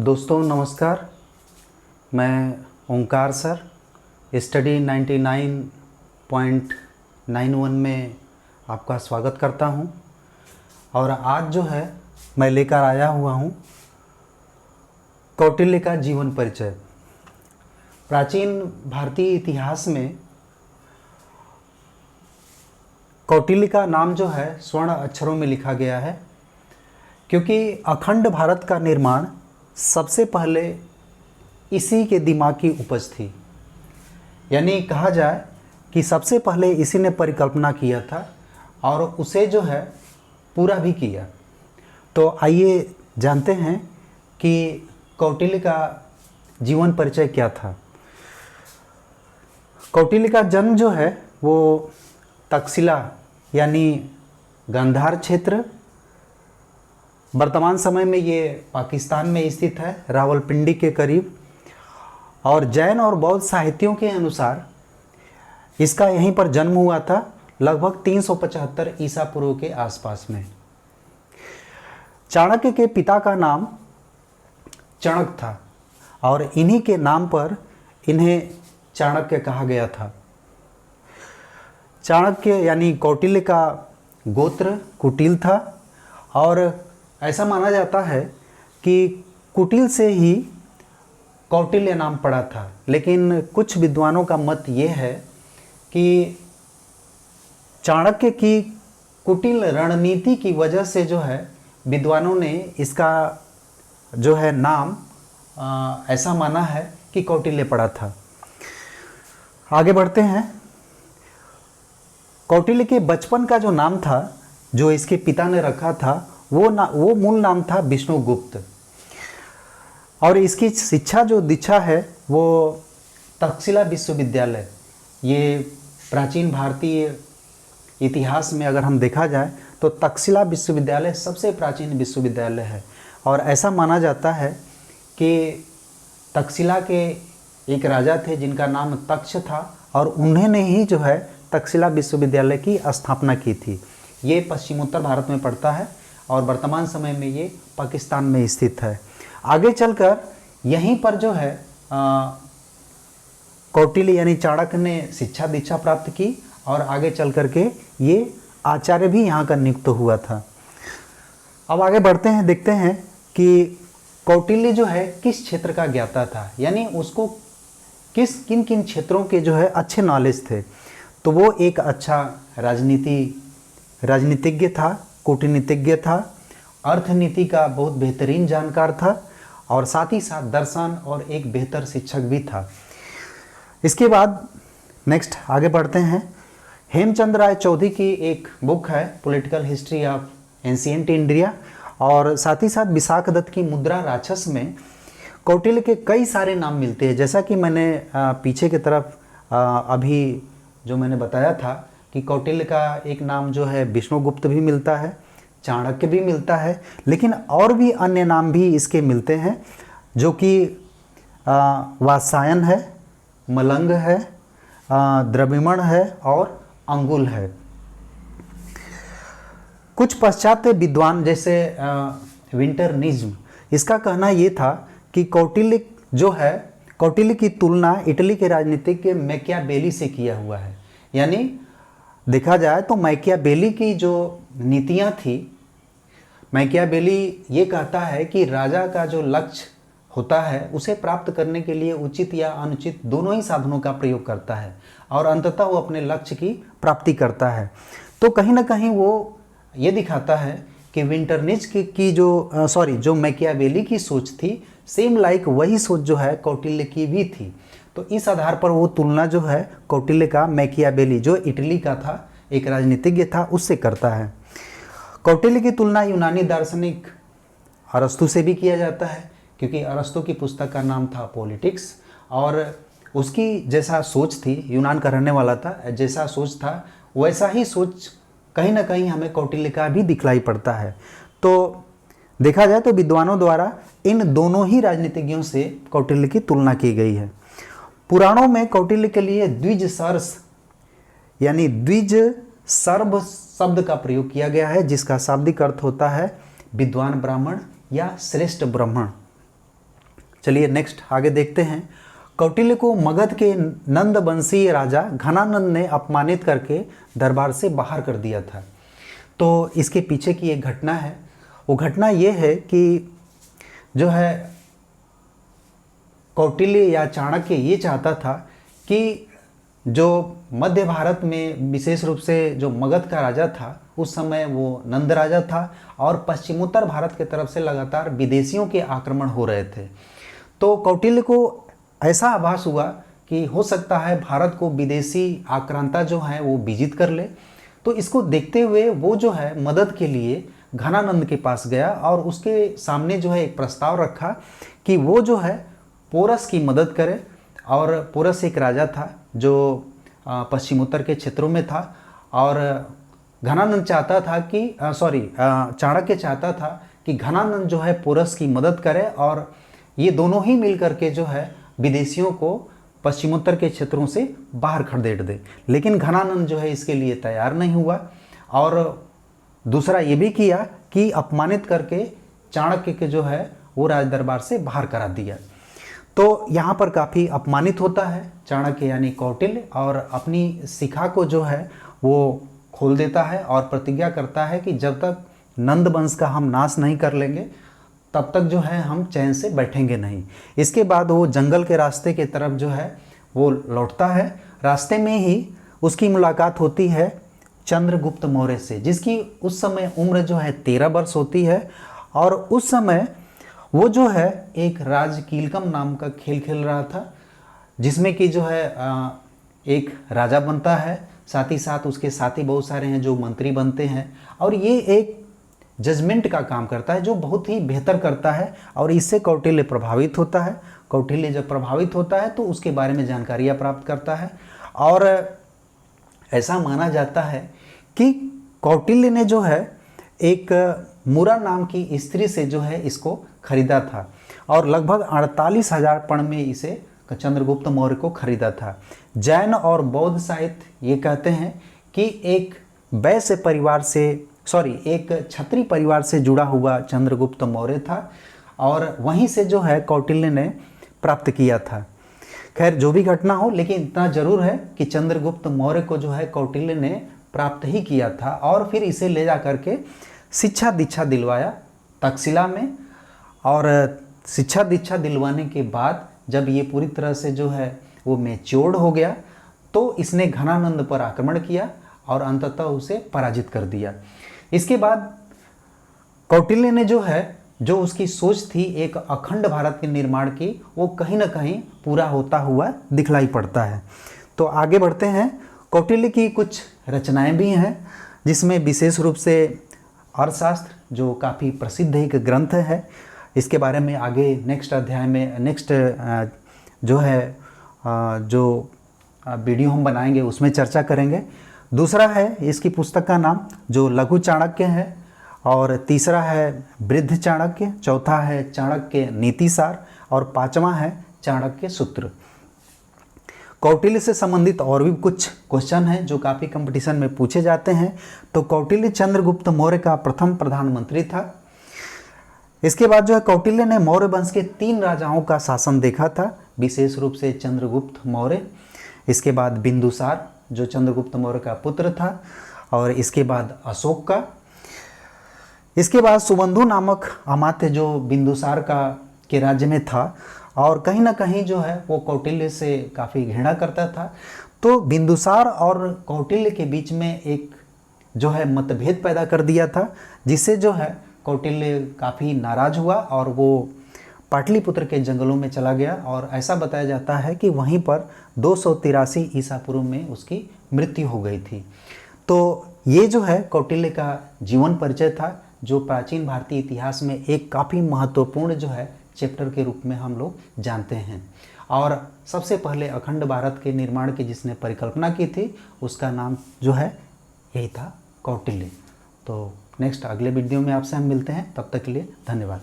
दोस्तों नमस्कार। मैं ओंकार सर स्टडी 99.91 में आपका स्वागत करता हूं। और आज जो है मैं लेकर आया हुआ हूं कौटिल्य का जीवन परिचय। प्राचीन भारतीय इतिहास में कौटिल्य का नाम जो है स्वर्ण अक्षरों में लिखा गया है, क्योंकि अखंड भारत का निर्माण सबसे पहले इसी के दिमाग की उपज थी। यानी कहा जाए कि सबसे पहले इसी ने परिकल्पना किया था और उसे जो है पूरा भी किया। तो आइए जानते हैं कि कौटिल्य का जीवन परिचय क्या था। कौटिल्य का जन्म जो है वो तक्षशिला यानी गांधार क्षेत्र, वर्तमान समय में ये पाकिस्तान में स्थित है, रावलपिंडी के करीब। और जैन और बौद्ध साहित्यों के अनुसार इसका यहीं पर जन्म हुआ था, लगभग 375 ईसा पूर्व के आसपास में। चाणक्य के पिता का नाम चणक था और इन्हीं के नाम पर इन्हें चाणक्य कहा गया था। चाणक्य यानी कौटिल्य का गोत्र कुटिल था और ऐसा माना जाता है कि कुटिल से ही कौटिल्य नाम पड़ा था। लेकिन कुछ विद्वानों का मत ये है कि चाणक्य की कुटिल रणनीति की वजह से जो है विद्वानों ने इसका जो है नाम ऐसा माना है कि कौटिल्य पड़ा था। आगे बढ़ते हैं। कौटिल्य के बचपन का जो नाम था, जो इसके पिता ने रखा था, वो मूल नाम था विष्णुगुप्त। और इसकी शिक्षा जो दीक्षा है वो तक्षशिला विश्वविद्यालय, ये प्राचीन भारतीय इतिहास में अगर हम देखा जाए तो तक्षशिला विश्वविद्यालय सबसे प्राचीन विश्वविद्यालय है। और ऐसा माना जाता है कि तक्षशिला के एक राजा थे जिनका नाम तक्ष था और उन्होंने ही जो है तक्षशिला विश्वविद्यालय की स्थापना की थी। ये पश्चिमोत्तर भारत में पड़ता है और वर्तमान समय में ये पाकिस्तान में स्थित है। आगे चलकर यहीं पर जो है कौटिल्य यानी चाणक्य ने शिक्षा दीक्षा प्राप्त की और आगे चल कर के ये आचार्य भी यहाँ का नियुक्त हुआ था। अब आगे बढ़ते हैं, देखते हैं कि कौटिल्य जो है किस क्षेत्र का ज्ञाता था, यानी उसको किन किन क्षेत्रों के जो है अच्छे नॉलेज थे। तो वो एक अच्छा राजनीतिज्ञ था, कूटनीतिज्ञ था, अर्थनीति का बहुत बेहतरीन जानकार था और साथ ही साथ दर्शन और एक बेहतर शिक्षक भी था। इसके बाद नेक्स्ट आगे बढ़ते हैं। हेमचंद्र राय चौधरी की एक बुक है political history of ancient India, और साथ ही साथ विशाख दत्त की मुद्रा राक्षस में कौटिल्य के कई सारे नाम मिलते हैं। जैसा कि मैंने पीछे की तरफ अभी जो मैंने बताया था कि कौटिल्य का एक नाम जो है विष्णुगुप्त भी मिलता है, चाणक्य भी मिलता है, लेकिन और भी अन्य नाम भी इसके मिलते हैं, जो कि वात्सायन है, मलंग है, द्रविमण है और अंगुल है। कुछ पाश्चात्य विद्वान जैसे विंटरनिज्म, इसका कहना ये था कि कौटिल्य जो है, कौटिल्य की तुलना इटली के राजनीतिज्ञ मैकियावेली से किया हुआ है। यानी देखा जाए तो मैकियावेली की जो नीतियाँ थी, मैकियावेली ये कहता है कि राजा का जो लक्ष्य होता है उसे प्राप्त करने के लिए उचित या अनुचित दोनों ही साधनों का प्रयोग करता है और अंततः वो अपने लक्ष्य की प्राप्ति करता है। तो कहीं ना कहीं वो ये दिखाता है कि विंटरनिज की जो मैकियावेली की सोच थी, सेम लाइक वही सोच जो है कौटिल्य की भी थी। तो इस आधार पर वो तुलना जो है कौटिल्य का मैकियावेली, जो इटली का था, एक राजनीतिज्ञ था, उससे करता है। कौटिल्य की तुलना यूनानी दार्शनिक अरस्तु से भी किया जाता है, क्योंकि अरस्तु की पुस्तक का नाम था पॉलिटिक्स और उसकी जैसा सोच थी, यूनान का रहने वाला था, जैसा सोच था वैसा ही सोच कहीं ना कहीं हमें कौटिल्य का भी दिखलाई पड़ता है। तो देखा जाए तो विद्वानों द्वारा इन दोनों ही राजनीतिज्ञों से कौटिल्य की तुलना की गई है। पुराणों में कौटिल्य के लिए द्विज सर्स यानी द्विज सर्व शब्द का प्रयोग किया गया है, जिसका शाब्दिक अर्थ होता है विद्वान ब्राह्मण या श्रेष्ठ ब्राह्मण। चलिए नेक्स्ट आगे देखते हैं। कौटिल्य को मगध के नंदवंशीय राजा घनानंद ने अपमानित करके दरबार से बाहर कर दिया था। तो इसके पीछे की एक घटना है। वो घटना ये है कि जो है कौटिल्य या चाणक्य ये चाहता था कि जो मध्य भारत में विशेष रूप से जो मगध का राजा था, उस समय वो नंद राजा था और पश्चिमोत्तर भारत की तरफ से लगातार विदेशियों के आक्रमण हो रहे थे। तो कौटिल्य को ऐसा आभास हुआ कि हो सकता है भारत को विदेशी आक्रांता जो है वो विजित कर ले। तो इसको देखते हुए वो जो है मदद के लिए घनानंद के पास गया और उसके सामने जो है एक प्रस्ताव रखा कि वो जो है पोरस की मदद करे। और पोरस एक राजा था जो पश्चिमोत्तर के क्षेत्रों में था और घनानंद चाहता था कि चाणक्य चाहता था कि घनानंद जो है पोरस की मदद करे और ये दोनों ही मिलकर के जो है विदेशियों को पश्चिमोत्तर के क्षेत्रों से बाहर खदेड़ दे। लेकिन घनानंद जो है इसके लिए तैयार नहीं हुआ और दूसरा ये भी किया कि अपमानित करके चाणक्य के जो है वो राज दरबार से बाहर करा दिया। तो यहाँ पर काफ़ी अपमानित होता है चाणक्य यानी कौटिल्य और अपनी शिखा को जो है वो खोल देता है और प्रतिज्ञा करता है कि जब तक नंद वंश का हम नाश नहीं कर लेंगे तब तक जो है हम चैन से बैठेंगे नहीं। इसके बाद वो जंगल के रास्ते की तरफ जो है वो लौटता है। रास्ते में ही उसकी मुलाकात होती है चंद्रगुप्त मौर्य से, जिसकी उस समय उम्र जो है 13 वर्ष होती है और उस समय वो जो है एक राजकीलकम नाम का खेल खेल रहा था, जिसमें कि जो है एक राजा बनता है, साथ ही साथ उसके साथी बहुत सारे हैं जो मंत्री बनते हैं और ये एक जजमेंट का काम करता है जो बहुत ही बेहतर करता है और इससे कौटिल्य प्रभावित होता है। कौटिल्य जब प्रभावित होता है तो उसके बारे में जानकारियाँ प्राप्त करता है और ऐसा माना जाता है कि कौटिल्य ने जो है एक मुरा नाम की स्त्री से जो है इसको खरीदा था और लगभग 48,000 पर्ण में इसे चंद्रगुप्त मौर्य को खरीदा था। जैन और बौद्ध साहित्य ये कहते हैं कि एक वैश्य परिवार से एक क्षत्रिय परिवार से जुड़ा हुआ चंद्रगुप्त मौर्य था और वहीं से जो है कौटिल्य ने प्राप्त किया था। खैर जो भी घटना हो, लेकिन इतना जरूर है कि चंद्रगुप्त मौर्य को जो है कौटिल्य ने प्राप्त ही किया था और फिर इसे ले जा करके शिक्षा दीक्षा दिलवाया तक्षशिला में। और शिक्षा दीक्षा दिलवाने के बाद जब ये पूरी तरह से जो है वो मैच्योर्ड हो गया तो इसने घनानंद पर आक्रमण किया और अंततः उसे पराजित कर दिया। इसके बाद कौटिल्य ने जो उसकी सोच थी एक अखंड भारत के निर्माण की, वो कहीं ना कहीं पूरा होता हुआ दिखलाई पड़ता है। तो आगे बढ़ते हैं। कौटिल्य की कुछ रचनाएं भी हैं जिसमें विशेष रूप से अर्थशास्त्र जो काफ़ी प्रसिद्ध एक ग्रंथ है, इसके बारे में आगे नेक्स्ट अध्याय में जो वीडियो हम बनाएंगे उसमें चर्चा करेंगे। दूसरा है इसकी पुस्तक का नाम जो लघु चाणक्य है और तीसरा है वृद्ध चाणक्य, चौथा है चाणक्य नीतिसार और पांचवा है चाणक्य सूत्र। कौटिल्य से संबंधित और भी कुछ क्वेश्चन हैं जो काफ़ी कंपटीशन में पूछे जाते हैं। तो कौटिल्य चंद्रगुप्त मौर्य का प्रथम प्रधानमंत्री था। इसके बाद जो है कौटिल्य ने मौर्य वंश के 3 राजाओं का शासन देखा था, विशेष रूप से चंद्रगुप्त मौर्य, इसके बाद बिंदुसार जो चंद्रगुप्त मौर्य का पुत्र था और इसके बाद अशोक का। इसके बाद सुबंधु नामक अमात्य जो बिंदुसार के राज्य में था और कहीं ना कहीं जो है वो कौटिल्य से काफ़ी घृणा करता था। तो बिंदुसार और कौटिल्य के बीच में एक जो है मतभेद पैदा कर दिया था, जिससे जो है कौटिल्य काफ़ी नाराज हुआ और वो पाटलिपुत्र के जंगलों में चला गया और ऐसा बताया जाता है कि वहीं पर 283 ईसा पूर्व में उसकी मृत्यु हो गई थी। तो ये जो है कौटिल्य का जीवन परिचय था जो प्राचीन भारतीय इतिहास में एक काफ़ी महत्वपूर्ण जो है चैप्टर के रूप में हम लोग जानते हैं। और सबसे पहले अखंड भारत के निर्माण की जिसने परिकल्पना की थी उसका नाम जो है यही था कौटिल्य। तो नेक्स्ट अगले वीडियो में आपसे हम मिलते हैं, तब तक के लिए धन्यवाद।